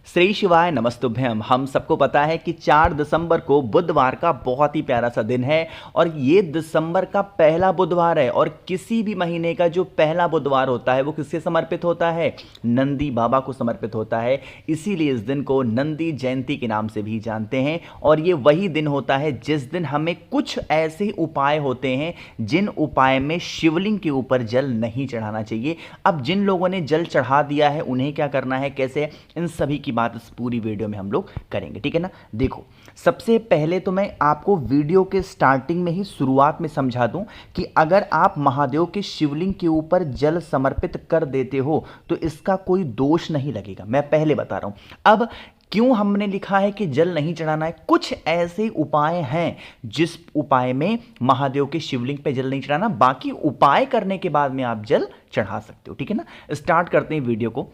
श्री शिवाय नमस्तुभ्यम। हम सबको पता है कि 4 दिसंबर को बुधवार का बहुत ही प्यारा सा दिन है और ये दिसंबर का पहला बुधवार है। और किसी भी महीने का जो पहला बुधवार होता है वो किससे समर्पित होता है? नंदी बाबा को समर्पित होता है। इसीलिए इस दिन को नंदी जयंती के नाम से भी जानते हैं। और ये वही दिन होता है जिस दिन हमें कुछ ऐसे उपाय होते हैं जिन उपाय में शिवलिंग के ऊपर जल नहीं चढ़ाना चाहिए। अब जिन लोगों ने जल चढ़ा दिया है उन्हें क्या करना है, कैसे, इन सभी की बात इस पूरी वीडियो में हम लोग करेंगे, ठीक है ना। देखो, सबसे पहले तो मैं आपको वीडियो के स्टार्टिंग में ही शुरुआत में समझा दूं कि अगर आप महादेव के शिवलिंग के ऊपर जल समर्पित कर देते हो तो इसका कोई दोष नहीं लगेगा। मैं पहले बता रहा हूं। अब क्यों हमने लिखा है कि जल नहीं चढ़ाना है? कुछ ऐसे उपाय हैं जिस उपाय में महादेव के शिवलिंग पे जल नहीं चढ़ाना, बाकी उपाय करने के बाद में आप जल चढ़ा सकते हो, ठीक है ना। स्टार्ट करते हैं वीडियो को।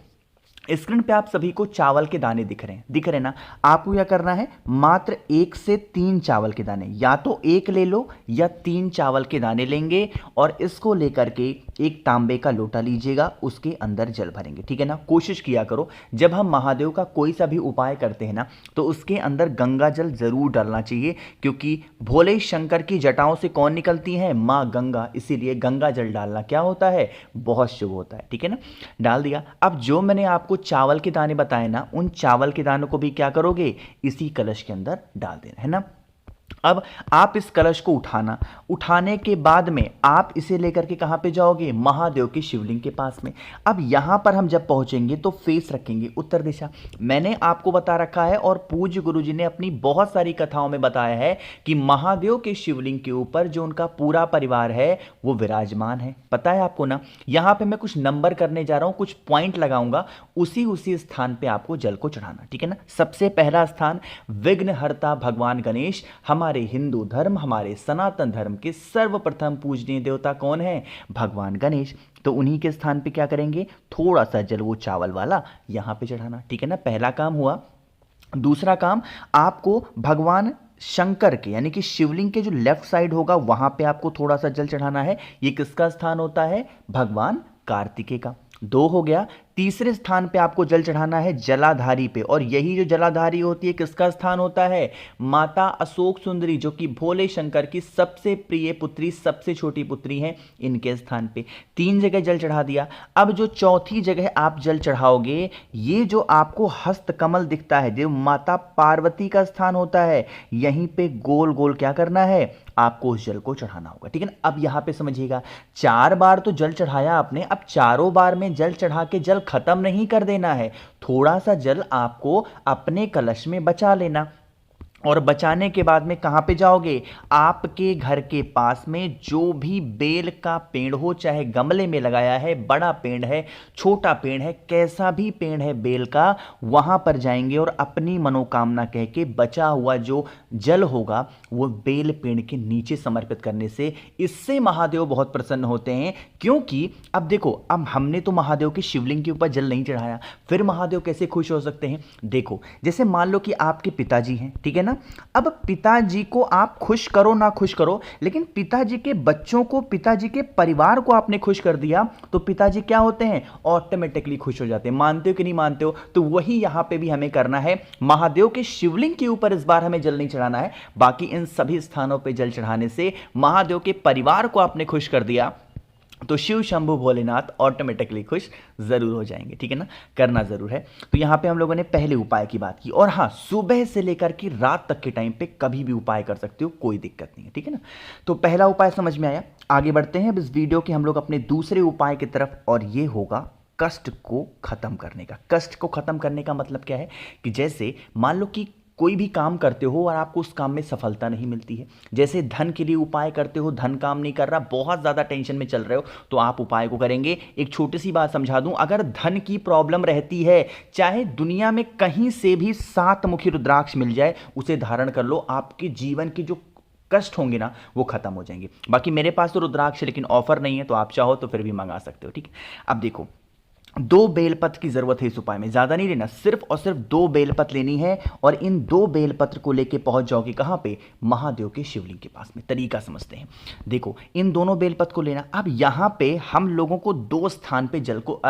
स्क्रीन पे आप सभी को चावल के दाने दिख रहे हैं ना। आपको क्या करना है, मात्र 1 से 3 चावल के दाने, या तो 1 ले लो या 3 चावल के दाने लेंगे और इसको लेकर के एक तांबे का लोटा लीजिएगा, उसके अंदर जल भरेंगे, ठीक है ना। कोशिश किया करो जब हम महादेव का कोई सा भी उपाय करते हैं ना तो उसके अंदर गंगा जल जरूर डालना चाहिए, क्योंकि भोले शंकर की जटाओं से कौन निकलती है? माँ गंगा। इसीलिए गंगा जल डालना क्या होता है? बहुत शुभ होता है, ठीक है ना। डाल दिया। अब जो मैंने आपको चावल के दाने बताए ना, उन चावल के दानों को भी क्या करोगे, इसी कलश के अंदर डाल देना है ना। अब आप इस कलश को उठाने के बाद में आप इसे लेकर के कहां पे जाओगे? महादेव के शिवलिंग के पास में। अब यहां पर हम जब पहुंचेंगे तो फेस रखेंगे उत्तर दिशा। मैंने आपको बता रखा है और पूज्य गुरुजी ने अपनी बहुत सारी कथाओं में बताया है कि महादेव के शिवलिंग के ऊपर जो उनका पूरा परिवार है वो विराजमान है। पता है आपको ना। यहां पे मैं कुछ नंबर करने जा रहा हूं, कुछ पॉइंट लगाऊंगा, उसी स्थान पे आपको जल को चढ़ाना, ठीक है ना। सबसे पहला स्थान विघ्नहर्ता भगवान गणेश। हमारे हिंदू धर्म, हमारे सनातन धर्म के सर्वप्रथम पूजनीय देवता कौन है? भगवान गणेश। तो उन्हीं के स्थान पे क्या करेंगे, थोड़ा सा जल वो चावल वाला यहां पे चढ़ाना, ठीक है ना। पहला काम हुआ। दूसरा काम, आपको भगवान शंकर के यानी कि शिवलिंग के जो लेफ्ट साइड होगा वहां पे आपको थोड़ा सा जल चढ़ाना है। ये किसका स्थान होता है? भगवान कार्तिकेय का। 2 हो गया। तीसरे स्थान पे आपको जल चढ़ाना है जलाधारी पे, और यही जो जलाधारी होती है किसका स्थान होता है? माता अशोक सुंदरी, जो कि भोले शंकर की सबसे प्रिय पुत्री, सबसे छोटी पुत्री हैं, इनके स्थान पे। 3 जगह जल चढ़ा दिया। अब जो चौथी जगह आप जल चढ़ाओगे, ये जो आपको हस्त कमल दिखता है, जो माता पार्वती का स्थान होता है, यहीं पे गोल गोल क्या करना है, आपको उस जल को चढ़ाना होगा, ठीक है ना। अब यहां पे समझिएगा, 4 बार तो जल चढ़ाया आपने, अब चारों बार में जल चढ़ा के जल खत्म नहीं कर देना है। थोड़ा सा जल आपको अपने कलश में बचा लेना, और बचाने के बाद में कहां पे जाओगे? आपके घर के पास में जो भी बेल का पेड़ हो, चाहे गमले में लगाया है, बड़ा पेड़ है, छोटा पेड़ है, कैसा भी पेड़ है बेल का, वहां पर जाएंगे और अपनी मनोकामना कह के बचा हुआ जो जल होगा वो बेल पेड़ के नीचे समर्पित करने से इससे महादेव बहुत प्रसन्न होते हैं। क्योंकि अब देखो, अब हमने तो महादेव के शिवलिंग के ऊपर जल नहीं चढ़ाया, फिर महादेव कैसे खुश हो सकते हैं? देखो, जैसे मान लो कि आपके पिताजी हैं, ठीक है ना। अब पिताजी को आप खुश करो ना खुश करो, लेकिन पिताजी के बच्चों को, पिताजी के परिवार को आपने खुश कर दिया तो पिताजी क्या होते हैं? ऑटोमेटिकली खुश हो जाते हैं। मानते हो कि नहीं मानते हो? तो वही यहां पे भी हमें करना है। महादेव के शिवलिंग के ऊपर इस बार हमें जल नहीं चढ़ाना है, बाकी इन सभी स्थानों पे जल चढ़ाने से महादेव के परिवार को आपने खुश कर दिया तो शिव शंभु भोलेनाथ ऑटोमेटिकली खुश जरूर हो जाएंगे, ठीक है ना। करना जरूर है। तो यहां पे हम लोगों ने पहले उपाय की बात की, और हां, सुबह से लेकर के रात तक के टाइम पे कभी भी उपाय कर सकते हो, कोई दिक्कत नहीं है, ठीक है ना। तो पहला उपाय समझ में आया। आगे बढ़ते हैं अब इस वीडियो के हम लोग अपने दूसरे उपाय की तरफ, और ये होगा कष्ट को खत्म करने का। कष्ट को खत्म करने का मतलब क्या है कि जैसे मान लो कि कोई भी काम करते हो और आपको उस काम में सफलता नहीं मिलती है, जैसे धन के लिए उपाय करते हो, धन काम नहीं कर रहा, बहुत ज़्यादा टेंशन में चल रहे हो, तो आप उपाय को करेंगे। एक छोटी सी बात समझा दूं, अगर धन की प्रॉब्लम रहती है, चाहे दुनिया में कहीं से भी 7 मुखी रुद्राक्ष मिल जाए, उसे धारण कर लो, आपके जीवन की जो कष्ट होंगे ना वो खत्म हो जाएंगे। बाकी मेरे पास तो रुद्राक्ष है लेकिन ऑफर नहीं है, तो आप चाहो तो फिर भी मंगा सकते हो, ठीक है। अब देखो, 2 बेलपत्र की जरूरत है इस उपाय में, ज्यादा नहीं लेना, सिर्फ और सिर्फ 2 बेलपत्र लेनी है, और इन 2 बेलपत्र को लेके पहुंच जाओगे कहां पे? महादेव के शिवलिंग के पास में। तरीका समझते हैं। देखो, इन दोनों बेलपत्र को लेना। अब यहां पे हम लोगों को 2 स्थान पे जल को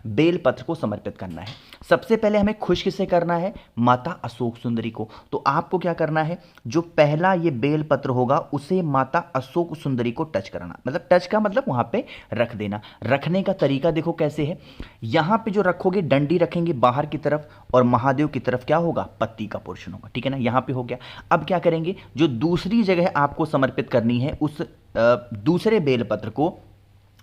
बेलपत्र को समर्पित करना है। सबसे पहले हमें खुश किसे करना है, माता अशोक सुंदरी को। तो आपको क्या करना है, जो पहला ये बेलपत्र होगा उसे माता अशोक सुंदरी को टच कराना, मतलब टच का मतलब वहां पे रख देना। रखने का तरीका देखो कैसे है, यहां पे जो रखोगे डंडी रखेंगे बाहर की तरफ और महादेव की तरफ क्या होगा, पत्ती का पोर्शन होगा, ठीक है ना, यहां पे हो गया। अब क्या करेंगे, जो दूसरी जगह आपको समर्पित करनी है उस दूसरे बेलपत्र को,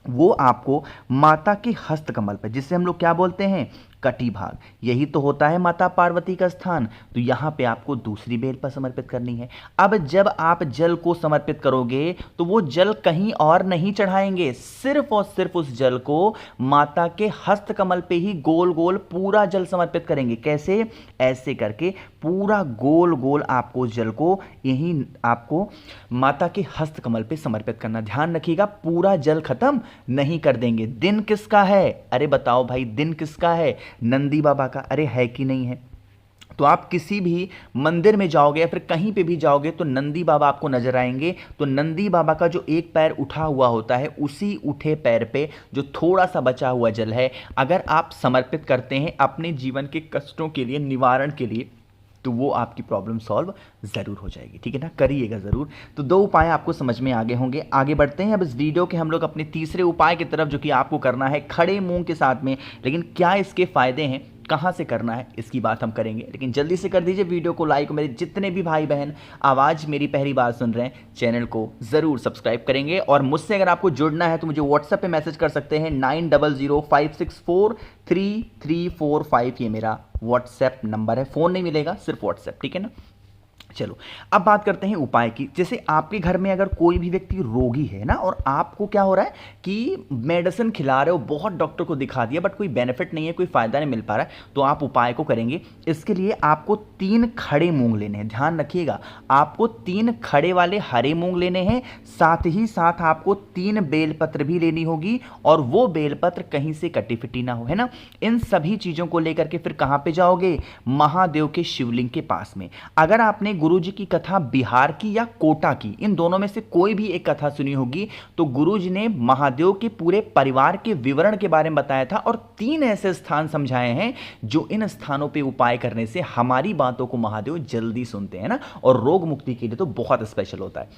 वो आपको माता के हस्त कमल पर, जिसे हम लोग क्या बोलते हैं, कटी भाग, यही तो होता है माता पार्वती का स्थान। तो यहां पे आपको दूसरी बेल पर समर्पित करनी है। अब जब आप जल को समर्पित करोगे तो वो जल कहीं और नहीं चढ़ाएंगे, सिर्फ और सिर्फ उस जल को माता के हस्त कमल पे ही गोल गोल पूरा जल समर्पित करेंगे। कैसे, ऐसे करके पूरा गोल गोल आपको उस जल को यही आपको माता के हस्त कमल पे समर्पित करना। ध्यान रखिएगा, पूरा जल खत्म नहीं कर देंगे। दिन किसका है, अरे बताओ भाई, दिन किसका है, नंदी बाबा का। अरे है कि नहीं है, तो आप किसी भी मंदिर में जाओगे या फिर कहीं पे भी जाओगे तो नंदी बाबा आपको नजर आएंगे। तो नंदी बाबा का जो एक पैर उठा हुआ होता है, उसी उठे पैर पे जो थोड़ा सा बचा हुआ जल है, अगर आप समर्पित करते हैं अपने जीवन के कष्टों के लिए, निवारण के लिए, तो वो आपकी प्रॉब्लम सॉल्व ज़रूर हो जाएगी, ठीक है ना, करिएगा ज़रूर। तो 2 उपाय आपको समझ में आगे होंगे। आगे बढ़ते हैं अब इस वीडियो के हम लोग अपने तीसरे उपाय की तरफ, जो कि आपको करना है खड़े मूंग के साथ में। लेकिन क्या इसके फायदे हैं, कहाँ से करना है, इसकी बात हम करेंगे। लेकिन जल्दी से कर दीजिए वीडियो को लाइक। मेरे जितने भी भाई बहन आवाज़ मेरी पहली बार सुन रहे हैं, चैनल को ज़रूर सब्सक्राइब करेंगे। और मुझसे अगर आपको जुड़ना है तो मुझे व्हाट्सएप पे मैसेज कर सकते हैं, 9005643345, ये मेरा व्हाट्सएप नंबर है। फ़ोन नहीं मिलेगा, सिर्फ व्हाट्सएप, ठीक है ना। चलो अब बात करते हैं उपाय की। जैसे आपके घर में अगर कोई भी व्यक्ति रोगी है ना, और आपको क्या हो रहा है कि मेडिसिन खिला रहे हो, बहुत डॉक्टर को दिखा दिया बट कोई बेनिफिट नहीं है, कोई फायदा नहीं मिल पा रहा है, तो आप उपाय को करेंगे। इसके लिए आपको 3 खड़े मूंग लेने हैं। ध्यान रखिएगा, आपको 3 खड़े वाले हरे मूंग लेने हैं, साथ ही साथ आपको 3 बेलपत्र भी लेनी होगी, और वो बेलपत्र कहीं से कटी फिटी ना हो, है ना। इन सभी चीजों को लेकर के फिर कहां पे जाओगे, महादेव के शिवलिंग के पास में। अगर आपने गुरुजी की कथा बिहार की या कोटा की, इन दोनों में से कोई भी एक कथा सुनी होगी, तो गुरुजी ने महादेव के पूरे परिवार के विवरण के बारे में बताया था, और 3 ऐसे स्थान समझाए हैं जो इन स्थानों पे उपाय करने से हमारी बातों को महादेव जल्दी सुनते हैं ना, और रोग मुक्ति के लिए तो बहुत स्पेशल होता है।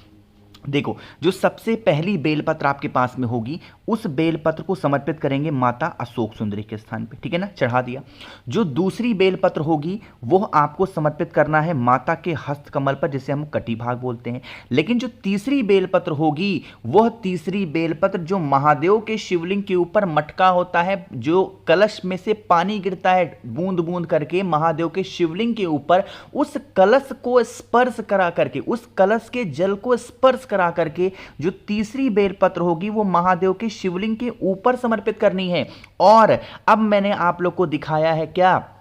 देखो, जो सबसे पहली बेलपत्र आपके पास में होगी, उस बेलपत्र को समर्पित करेंगे माता अशोक सुंदरी के स्थान पे, ठीक है ना, चढ़ा दिया। जो दूसरी बेलपत्र होगी वो आपको समर्पित करना है माता के हस्त कमल पर, जिसे हम कटी भाग बोलते हैं। लेकिन जो तीसरी बेलपत्र होगी, वह तीसरी बेलपत्र जो महादेव के शिवलिंग के ऊपर मटका होता है, जो कलश में से पानी गिरता है बूंद बूंद करके महादेव के शिवलिंग के ऊपर, उस कलश को स्पर्श करा करके, उस कलश के जल को स्पर्श करा करके जो तीसरी बेलपत्र होगी वो महादेव के शिवलिंग के ऊपर समर्पित करनी है। और अब मैंने आप लोग को दिखाया है क्या,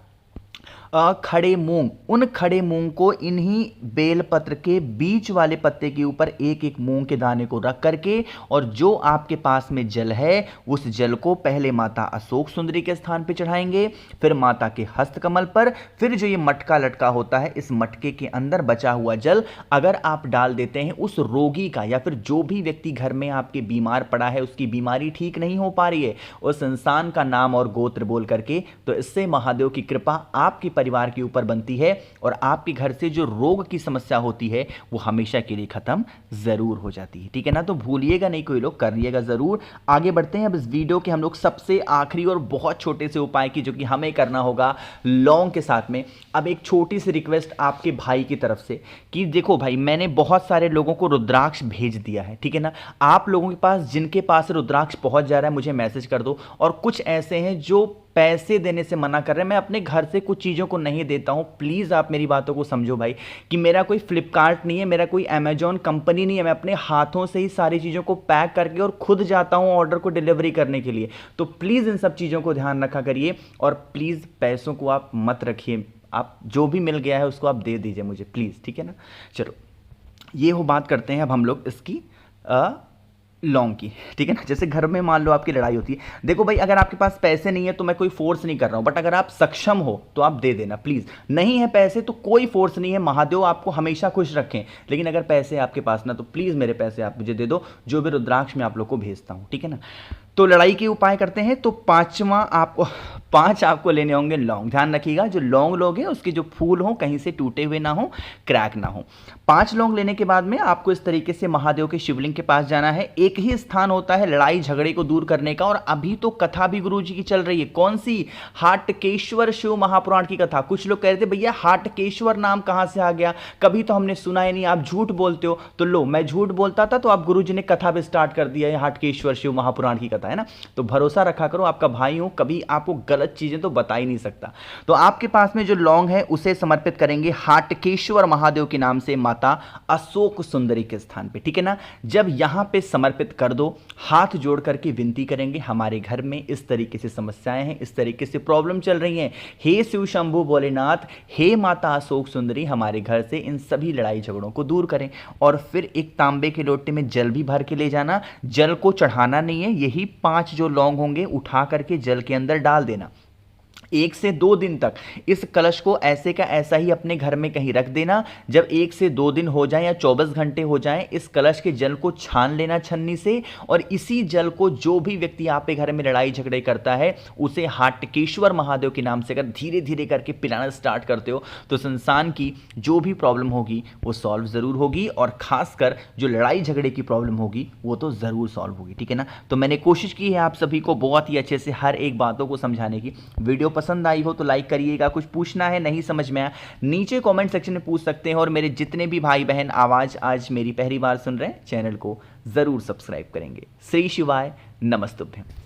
खड़े मूंग। उन खड़े मूंग को इन्हीं बेलपत्र के बीच वाले पत्ते के ऊपर एक एक मूंग के दाने को रख करके, और जो आपके पास में जल है उस जल को पहले माता अशोक सुंदरी के स्थान पे चढ़ाएंगे, फिर माता के हस्त कमल पर, फिर जो ये मटका लटका होता है, इस मटके के अंदर बचा हुआ जल अगर आप डाल देते हैं उस रोगी का, या फिर जो भी व्यक्ति घर में आपके बीमार पड़ा है, उसकी बीमारी ठीक नहीं हो पा रही है, उस इंसान का नाम और गोत्र बोल करके, तो इससे महादेव की कृपा आपकी परिवार के ऊपर बनती है, और आपके घर से जो रोग की समस्या होती है वो हमेशा के लिए खत्म जरूर हो जाती है, ठीक है ना। तो भूलिएगा नहीं, कोई लोग करिएगा जरूर। आगे बढ़ते हैं अब इस वीडियो के हम लोग सबसे आखिरी और बहुत छोटे से उपाय की, जो कि हमें करना होगा लौंग के साथ में। अब एक छोटी सी रिक्वेस्ट आपके भाई की तरफ से कि देखो भाई, मैंने बहुत सारे लोगों को रुद्राक्ष भेज दिया है, ठीक है ना। आप लोगों के पास जिनके पास रुद्राक्ष पहुंच जा रहा है मुझे मैसेज कर दो, और कुछ ऐसे हैं जो पैसे देने से मना कर रहे हैं। मैं अपने घर से कुछ चीज़ों को नहीं देता हूं, प्लीज़ आप मेरी बातों को समझो भाई, कि मेरा कोई फ्लिपकार्ट नहीं है, मेरा कोई अमेजॉन कंपनी नहीं है, मैं अपने हाथों से ही सारी चीज़ों को पैक करके और खुद जाता हूं ऑर्डर को डिलीवरी करने के लिए। तो प्लीज़ इन सब चीज़ों को ध्यान रखा करिए, और प्लीज़ पैसों को आप मत रखिए, आप जो भी मिल गया है उसको आप दे दीजिए मुझे प्लीज़, ठीक है ना। चलो ये हो बात करते हैं अब हम लोग इसकी लौंग की, ठीक है ना। जैसे घर में मान लो आपकी लड़ाई होती है, देखो भाई अगर आपके पास पैसे नहीं है तो मैं कोई फोर्स नहीं कर रहा हूं, बट अगर आप सक्षम हो तो आप दे देना प्लीज। नहीं है पैसे तो कोई फोर्स नहीं है, महादेव आपको हमेशा खुश रखें। लेकिन अगर पैसे आपके पास ना, तो प्लीज मेरे पैसे आप मुझे दे दो, जो भी रुद्राक्ष में आप लोग को भेजता हूं, ठीक है ना। तो लड़ाई के उपाय करते हैं। तो पांच आपको लेने होंगे लौंग। ध्यान रखिएगा, जो लौंग लोगे उसके जो फूल हो कहीं से टूटे हुए ना हो, क्रैक ना हो। 5 लौंग लेने के बाद में आपको इस तरीके से महादेव के शिवलिंग के पास जाना है। एक ही स्थान होता है लड़ाई झगड़े को दूर करने का, और अभी तो कथा भी गुरुजी की चल रही है। कौन सी? हाटकेश्वर शिव महापुराण की कथा। कुछ लोग कह रहे थे भैया हाटकेश्वर नाम कहां से आ गया, कभी तो हमने सुना ही नहीं, आप झूठ बोलते हो। तो लो, मैं झूठ बोलता था तो आप गुरुजी ने कथा भी स्टार्ट कर दिया है, हाटकेश्वर शिव महापुराण की कथा है ना। तो भरोसा रखा करो, आपका भाई हूं, कभी आपको गलत चीजें तो बता ही नहीं सकता। तो आपके पास में जो लौंग है उसे समर्पित करेंगे हाटकेश्वर महादेव के नाम से माता अशोक सुंदरी के स्थान पे, ठीक है ना। जब यहां पे समर्पित कर दो, हाथ जोड़ करके विनती करेंगे, हमारे घर में इस तरीके से समस्याएं हैं, इस तरीके से प्रॉब्लम चल रही हैं, हे शिव शंभु भोलेनाथ, हे माता अशोक सुंदरी, हमारे घर से इन सभी लड़ाई झगड़ों को दूर करें। और फिर एक तांबे के लोटे में जल भी भर के ले जाना। जल को चढ़ाना नहीं है, यही 5 जो लौंग होंगे उठा करके जल के अंदर डाल देना। 1 से 2 दिन तक इस कलश को ऐसे का ऐसा ही अपने घर में कहीं रख देना। जब 1 से 2 दिन हो जाए या 24 घंटे हो जाए, इस कलश के जल को छान लेना छन्नी से, और इसी जल को जो भी व्यक्ति आपके घर में लड़ाई झगड़े करता है उसे हाटकेश्वर महादेव के नाम से अगर धीरे धीरे करके पिलाना स्टार्ट करते हो तो संसार की जो भी प्रॉब्लम होगी वो सॉल्व जरूर होगी, और खासकर जो लड़ाई झगड़े की प्रॉब्लम होगी वो तो जरूर सॉल्व होगी, ठीक है ना। तो मैंने कोशिश की है आप सभी को बहुत ही अच्छे से हर एक बातों को समझाने की। वीडियो पसंद आई हो तो लाइक करिएगा। कुछ पूछना है, नहीं समझ में आया, नीचे कमेंट सेक्शन में पूछ सकते हैं। और मेरे जितने भी भाई बहन आवाज आज मेरी पहली बार सुन रहे हैं, चैनल को जरूर सब्सक्राइब करेंगे। श्री शिवाय नमस्तुभ्यं।